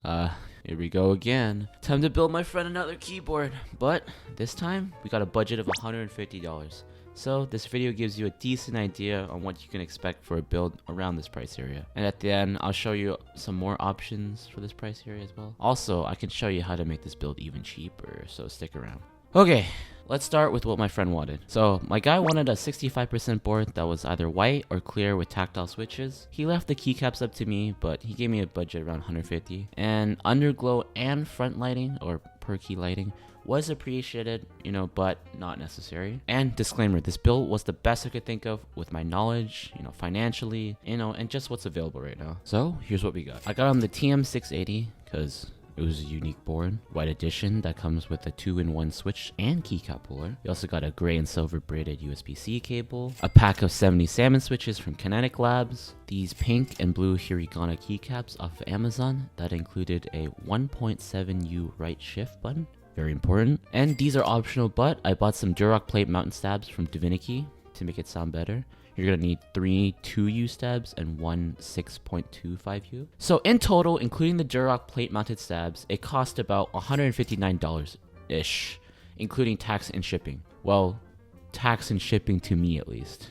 Here we go again. Time to build my friend another keyboard. But this time, we got a budget of $150. So this video gives you a decent idea on what you can expect for a build around this price area. And at the end, I'll show you some more options for this price area as well. Also, I can show you how to make this build even cheaper, so stick around. Okay, let's start with what my friend wanted. So my guy wanted a 65% board that was either white or clear with tactile switches. He left the keycaps up to me, but he gave me a budget around 150. And underglow and front lighting or per key lighting was appreciated, but not necessary. And disclaimer, this build was the best I could think of with my knowledge, financially, and just what's available right now. So here's what we got. I got on the TM680 because it was a unique board, white edition that comes with a 2-in-1 switch and keycap puller. We also got a gray and silver braided USB-C cable, a pack of 70 salmon switches from Kinetic Labs, these pink and blue hiragana keycaps off of Amazon that included a 1.7U right shift button, very important. And these are optional, but I bought some Durock plate mountain stabs from Divinity to make it sound better. You're gonna need 3 2U stabs and 1 6.25U. So in total, including the Durock plate mounted stabs, it cost about $159-ish, including tax and shipping. Well, tax and shipping to me at least.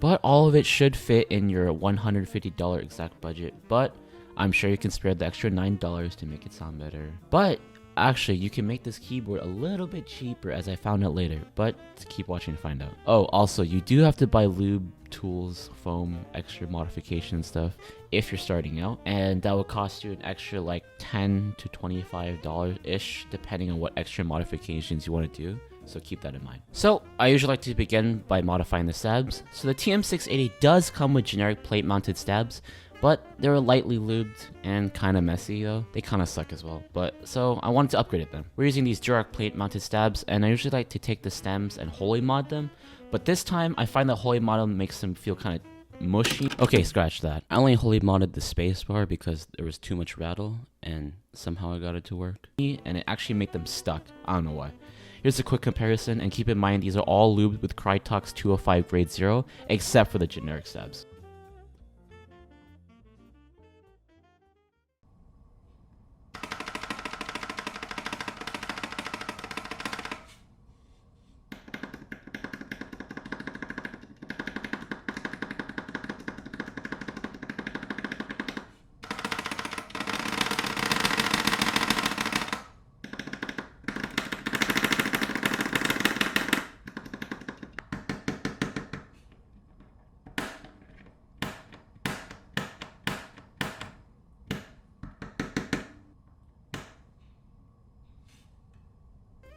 But all of it should fit in your $150 exact budget, but I'm sure you can spare the extra $9 to make it sound better. But actually, you can make this keyboard a little bit cheaper as I found out later, but keep watching to find out. Oh, also, you do have to buy lube, tools, foam, extra modification stuff if you're starting out, and that will cost you an extra like $10 to $25-ish depending on what extra modifications you want to do. So keep that in mind. So I usually like to begin by modifying the stabs. So the TM680 does come with generic plate mounted stabs, but they were lightly lubed and kind of messy though. They kind of suck as well. So I wanted to upgrade it then. We're using these Durock plate mounted stabs, and I usually like to take the stems and holy mod them. But this time I find that holy mod them makes them feel kind of mushy. Okay, scratch that. I only holy modded the spacebar because there was too much rattle and somehow I got it to work. And it actually made them stuck. I don't know why. Here's a quick comparison, and keep in mind these are all lubed with Krytox 205 grade 0 except for the generic stabs.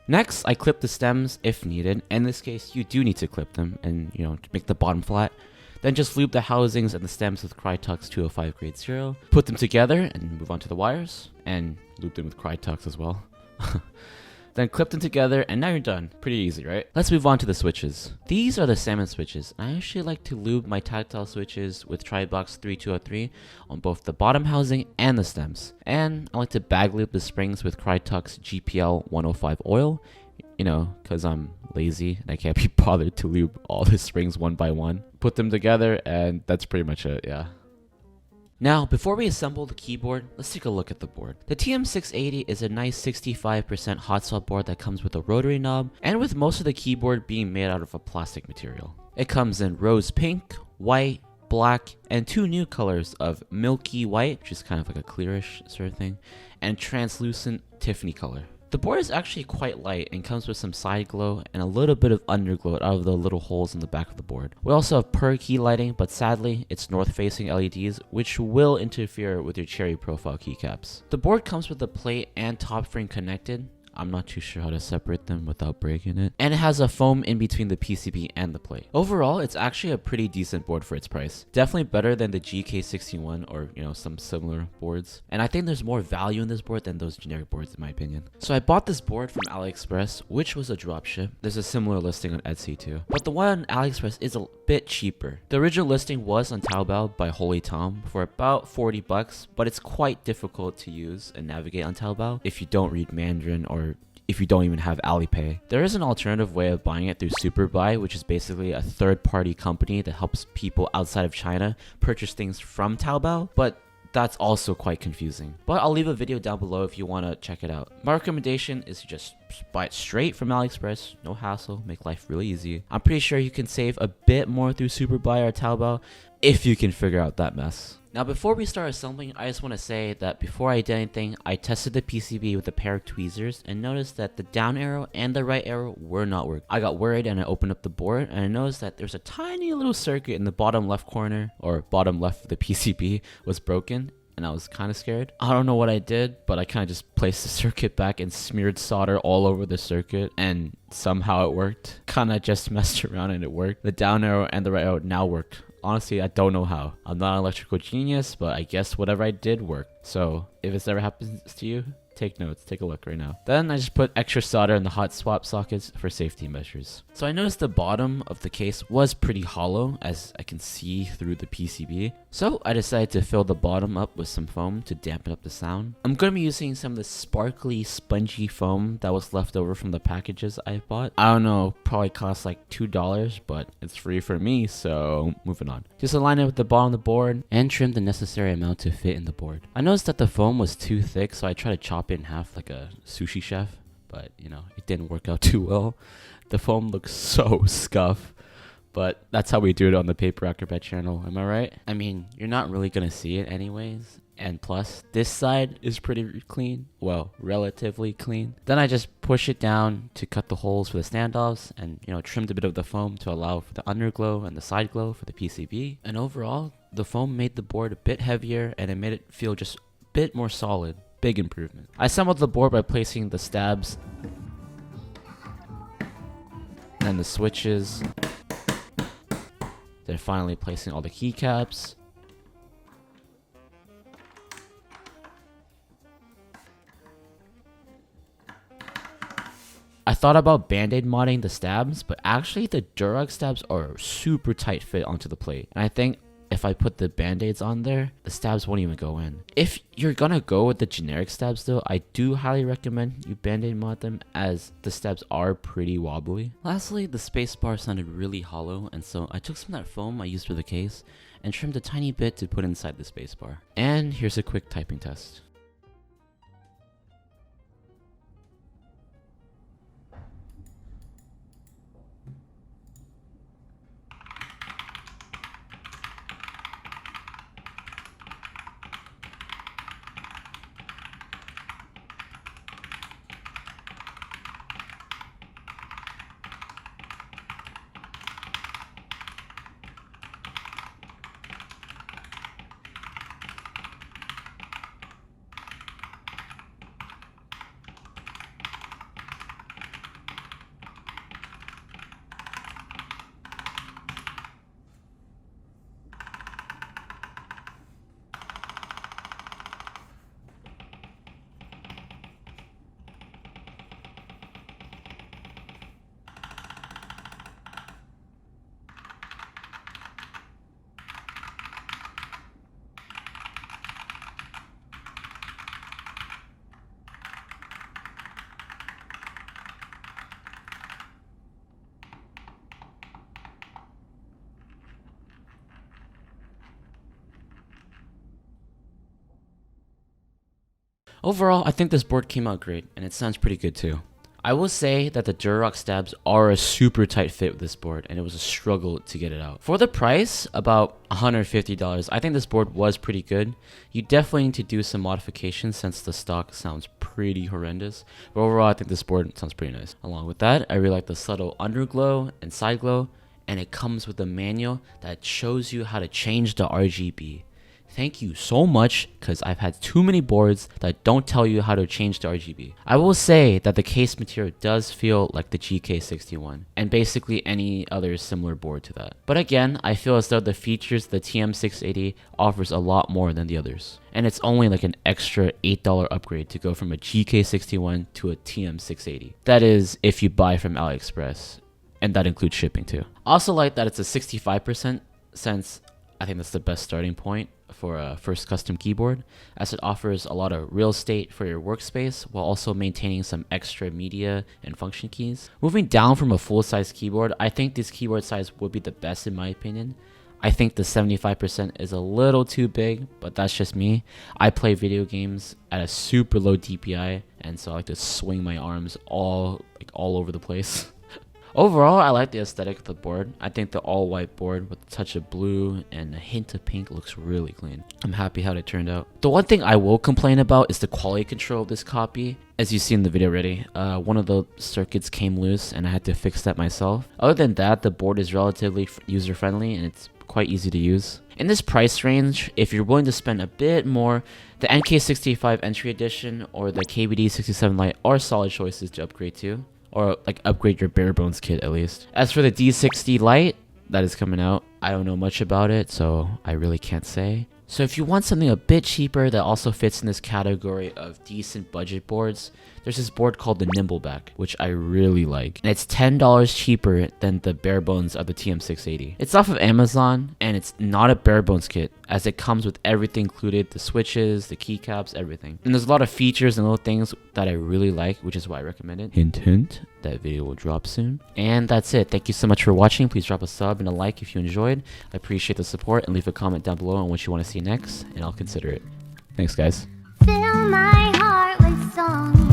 Next, I clip the stems if needed. In this case, you do need to clip them and, to make the bottom flat. Then just lube the housings and the stems with Krytox 205 grade 0. Put them together and move on to the wires. And lube them with Krytox as well. Then clip them together and now you're done. Pretty easy, right? Let's move on to the switches. These are the salmon switches. I actually like to lube my tactile switches with Tribox 3203 on both the bottom housing and the stems. And I like to bag lube the springs with Krytox GPL 105 oil. Because I'm lazy and I can't be bothered to lube all the springs one by one. Put them together and that's pretty much it, yeah. Now, before we assemble the keyboard, let's take a look at the board. The TM680 is a nice 65% hot swap board that comes with a rotary knob, and with most of the keyboard being made out of a plastic material. It comes in rose pink, white, black, and 2 new colors of milky white, which is kind of like a clearish sort of thing, and translucent Tiffany color. The board is actually quite light and comes with some side glow and a little bit of underglow out of the little holes in the back of the board. We also have per key lighting, but sadly it's north facing LEDs, which will interfere with your cherry profile keycaps. The board comes with the plate and top frame connected. I'm not too sure how to separate them without breaking it. And it has a foam in between the PCB and the plate. Overall, it's actually a pretty decent board for its price. Definitely better than the GK61 or, some similar boards. And I think there's more value in this board than those generic boards in my opinion. So I bought this board from AliExpress, which was a dropship. There's a similar listing on Etsy too. But the one on AliExpress is a bit cheaper. The original listing was on Taobao by Holy Tom for about 40 bucks, but it's quite difficult to use and navigate on Taobao if you don't read Mandarin or if you don't even have Alipay. There is an alternative way of buying it through Superbuy, which is basically a third-party company that helps people outside of China purchase things from Taobao, but that's also quite confusing. But I'll leave a video down below if you want to check it out. My recommendation is to just buy it straight from AliExpress. No hassle, make life really easy. I'm pretty sure you can save a bit more through Superbuy or Taobao if you can figure out that mess. Now before we start assembling, I just want to say that before I did anything, I tested the PCB with a pair of tweezers and noticed that the down arrow and the right arrow were not working. I got worried and I opened up the board and I noticed that there's a tiny little circuit in the bottom left corner, or bottom left of the PCB was broken, and I was kind of scared. I don't know what I did, but I kind of just placed the circuit back and smeared solder all over the circuit, and somehow it worked. Kind of just messed around and it worked. The down arrow and the right arrow now worked. Honestly, I don't know how. I'm not an electrical genius, but I guess whatever I did worked. So if this ever happens to you, take notes, take a look right now. Then I just put extra solder in the hot swap sockets for safety measures. So I noticed the bottom of the case was pretty hollow, as I can see through the PCB. So I decided to fill the bottom up with some foam to dampen up the sound. I'm going to be using some of the sparkly, spongy foam that was left over from the packages I bought. I don't know, probably cost like $2, but it's free for me, so moving on. Just align it with the bottom of the board and trim the necessary amount to fit in the board. I noticed that the foam was too thick, so I tried to chop it in half like a sushi chef, but you know, it didn't work out too well. The foam looks so scuffed, but that's how we do it on the PaperAcrobat channel, am I right? I mean, you're not really gonna see it anyways, and plus this side is pretty clean, well, relatively clean. Then I just push it down to cut the holes for the standoffs, and you know, trimmed a bit of the foam to allow for the underglow and the side glow for the PCB. And overall, the foam made the board a bit heavier and it made it feel just a bit more solid. Big improvement. I assembled the board by placing the stabs and the switches, then finally placing all the keycaps. I thought about band-aid modding the stabs, but actually the Durex stabs are a super tight fit onto the plate, and I think if I put the band-aids on there, the stabs won't even go in. If you're gonna go with the generic stabs though, I do highly recommend you band-aid mod them, as the stabs are pretty wobbly. Lastly, the spacebar sounded really hollow, and so I took some of that foam I used for the case and trimmed a tiny bit to put inside the spacebar. And here's a quick typing test. Overall, I think this board came out great, and it sounds pretty good too. I will say that the Durex stabs are a super tight fit with this board, and it was a struggle to get it out. For the price, about $150, I think this board was pretty good. You definitely need to do some modifications since the stock sounds pretty horrendous, but overall I think this board sounds pretty nice. Along with that, I really like the subtle underglow and side glow, and it comes with a manual that shows you how to change the RGB. Thank you so much, because I've had too many boards that don't tell you how to change the RGB. I will say that the case material does feel like the GK61 and basically any other similar board to that. But again, I feel as though the features the TM680 offers a lot more than the others. And it's only like an extra $8 upgrade to go from a GK61 to a TM680. That is if you buy from AliExpress, and that includes shipping too. I also like that it's a 65%, since I think that's the best starting point for a first custom keyboard, as it offers a lot of real estate for your workspace while also maintaining some extra media and function keys. Moving down from a full-size keyboard, I think this keyboard size would be the best in my opinion. I think the 75% is a little too big, but that's just me. I play video games at a super low DPI, and so I like to swing my arms all over the place. Overall, I like the aesthetic of the board. I think the all-white board with a touch of blue and a hint of pink looks really clean. I'm happy how it turned out. The one thing I will complain about is the quality control of this copy. As you see in the video already, one of the circuits came loose and I had to fix that myself. Other than that, the board is relatively user-friendly and it's quite easy to use. In this price range, if you're willing to spend a bit more, the NK65 Entry Edition or the KBD67 Lite are solid choices to upgrade to. Or like upgrade your bare bones kit at least. As for the D60 Lite that is coming out, I don't know much about it, so I really can't say. So if you want something a bit cheaper that also fits in this category of decent budget boards, there's this board called the Nimbleback, which I really like. And it's $10 cheaper than the bare bones of the TM680. It's off of Amazon, and it's not a bare bones kit, as it comes with everything included, the switches, the keycaps, everything. And there's a lot of features and little things that I really like, which is why I recommend it. Hint, hint. That video will drop soon. And that's it. Thank you so much for watching. Please drop a sub and a like if you enjoyed. I appreciate the support, and leave a comment down below on what you want to see next, and I'll consider it. Thanks, guys. Fill my heart with song.